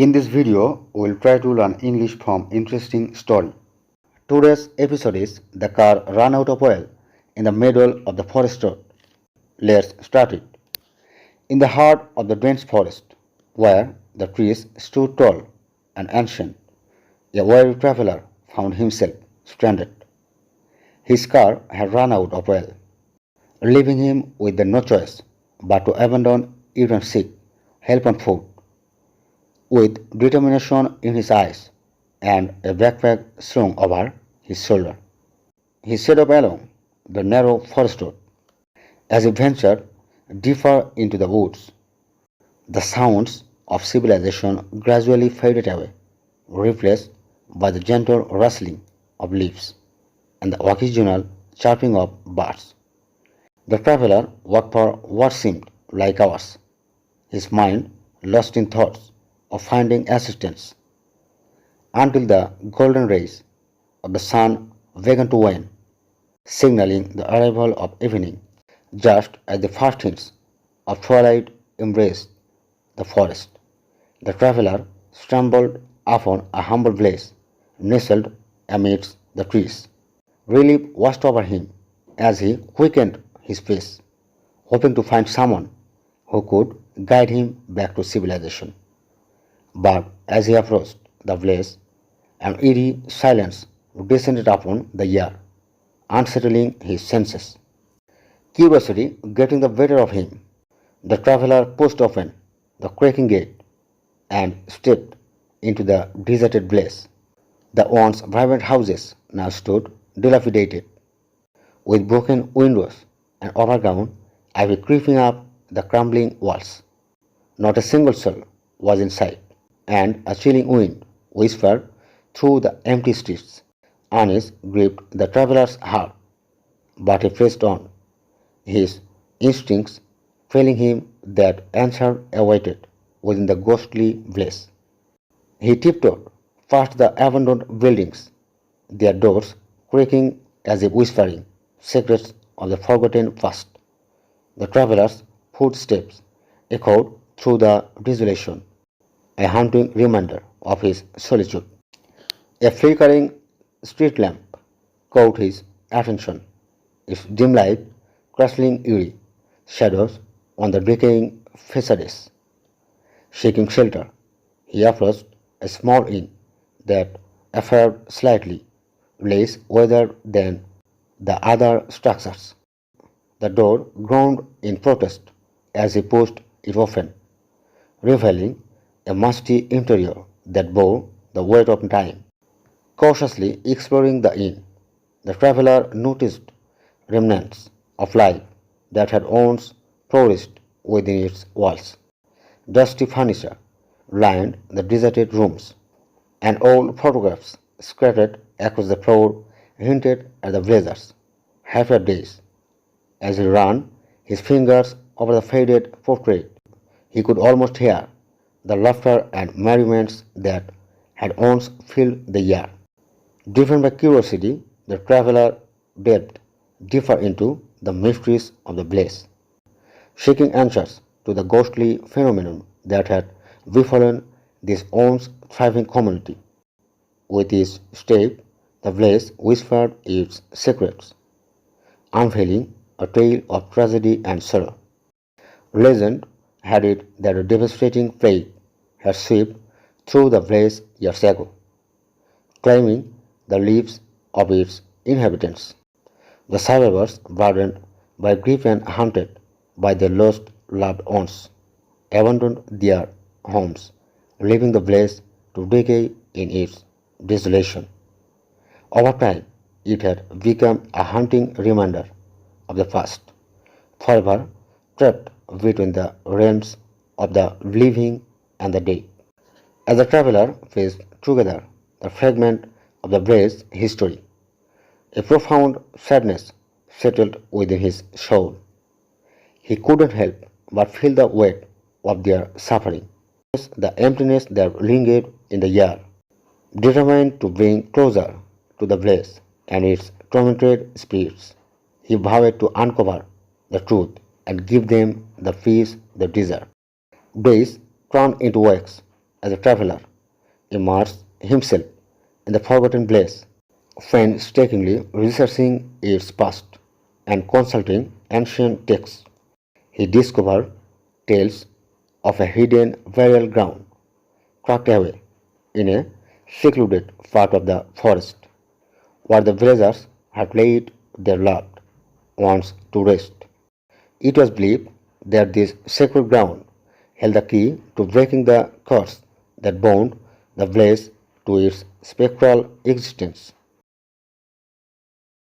In this video, we will try to learn English from interesting story. Today's episode is The Car Ran Out of Oil in the Middle of the Forest Road. Let's start it. In the heart of the dense forest, where the trees stood tall and ancient, a weary traveler found himself stranded. His car had run out of oil, leaving him with no choice but to abandon it and seek help on foot. With determination in his eyes and a backpack slung over his shoulder, he set off along the narrow forest road. As he ventured deeper into the woods, the sounds of civilization gradually faded away, replaced by the gentle rustling of leaves and the occasional chirping of birds. The traveler walked for what seemed like hours, his mind lost in thoughts of finding assistance, until the golden rays of the sun began to wane, signaling the arrival of evening. Just as the first hints of twilight embraced the forest, the traveler stumbled upon a humble place nestled amidst the trees. Relief washed over him as he quickened his pace, hoping to find someone who could guide him back to civilization. But as he approached the place, an eerie silence descended upon the air, unsettling his senses. Curiosity getting the better of him, the traveler pushed open the cracking gate and stepped into the deserted place. The once vibrant houses now stood dilapidated, with broken windows and overgrown ivy creeping up the crumbling walls. Not a single soul was in sight, and a chilling wind whispered through the empty streets. Unease gripped the traveler's heart, but he pressed on, his instincts telling him that answer awaited within the ghostly place. He tiptoed past the abandoned buildings, their doors creaking as if whispering secrets of the forgotten past. The traveler's footsteps echoed through the desolation, a haunting reminder of his solitude. A flickering street lamp caught his attention, its dim light casting eerie shadows on the decaying facades. Seeking shelter, he approached a small inn that appeared slightly less weathered than the other structures. The door groaned in protest as he pushed it open, revealing a musty interior that bore the weight of time. Cautiously exploring the inn, the traveler noticed remnants of life that had once flourished within its walls. Dusty furniture lined the deserted rooms, and old photographs scattered across the floor hinted at the blazers, happier days. As he ran his fingers over the faded portrait, he could almost hear the laughter and merriments that had once filled the air. Driven by curiosity, the traveler delved deeper into the mysteries of the place, seeking answers to the ghostly phenomenon that had befallen this once thriving community. With each step, the place whispered its secrets, unveiling a tale of tragedy and sorrow. Legend had it that a devastating plague had swept through the place years ago, claiming the lives of its inhabitants. The survivors, burdened by grief and haunted by their lost loved ones, abandoned their homes, leaving the place to decay in its desolation. Over time, it had become a haunting reminder of the past, forever trapped between the realms of the living and the dead. As the traveler pieced together the fragment of the blade's history, a profound sadness settled within his soul. He couldn't help but feel the weight of their suffering, the emptiness that lingered in the air. Determined to bring closer to the blaze and its tormented spirits, he vowed to uncover the truth and give them the peace they deserve. Days turned into weeks, as a traveler, immersed himself in the forgotten place, painstakingly researching its past and consulting ancient texts. He discovered tales of a hidden burial ground tucked away in a secluded part of the forest where the villagers had laid their loved ones to rest. It was believed that this sacred ground held the key to breaking the curse that bound the village to its spectral existence.